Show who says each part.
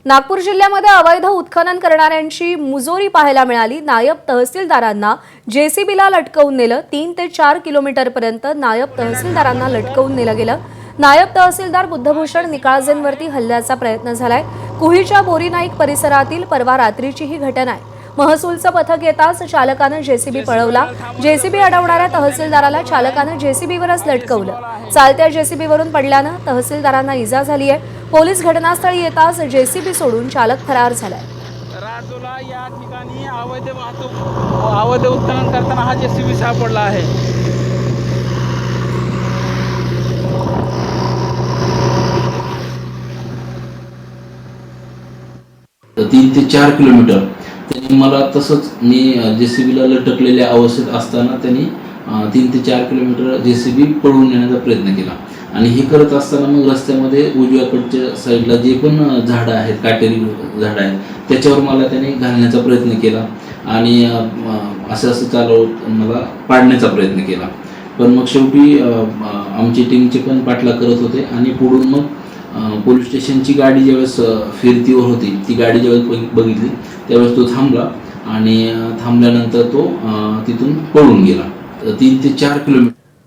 Speaker 1: नागपूर जिल्ह्यामध्ये अवैध उत्खनन करणाऱ्यांची मुजोरी पाहायला मिळाली। नायब तहसीलदारांना जेसीबीला लटकवून नेलं। 3 ते 4 किलोमीटरपर्यंत नायब तहसीलदारांना लटकवून नेलं गेलं। नायब तहसीलदार बुद्धभूषण निकाळजेंवरती हल्ल्याचा प्रयत्न झालाय। कुहीच्या बोरी नाईक परिसरातील परवा रात्रीची ही घटना आहे। महसूलचं पथक येताच चालकानं जेसीबी पळवला। जेसीबी अडवणाऱ्या तहसीलदाराला चालकानं जेसीबीवरच लटकवलं। चालत्या जेसीबीवरून पडल्यानं तहसीलदारांना इजा झाली आहे। पोलीस घटनास्थळी येताच जेसीबी सोडून चालक फरार झालाय।
Speaker 2: राजोला या ठिकाणी अवैध उत्खनन करताना हा जेसीबी सापडला आहे।
Speaker 3: 3 ते 4 किलोमीटर त्यांनी मला तसंच मी जेसीबीला लटकलेल्या अवस्थेत असताना त्यांनी 3 ते 4 किलोमीटर जेसीबी पळवून नेण्याचा प्रयत्न केला। आणि हे करत असताना मग रस्त्यामध्ये उजव्याकडच्या साईडला जे पण झाडं आहेत, काटेरी झाडं आहेत, त्याच्यावर मला त्याने घालण्याचा प्रयत्न केला आणि असं चालवत मला पाडण्याचा प्रयत्न केला। पण मग शेवटी आमची टीमचे पण पाठलाग करत होते आणि पुढून मग पोलीस स्टेशनची गाडी ज्यावेळेस फिरतीवर होती, ती गाडी ज्यावेळेस बघितली त्यावेळेस तो थांबला आणि थांबल्यानंतर तो तिथून पळून गेला। 3 ते 4 किलोमीटर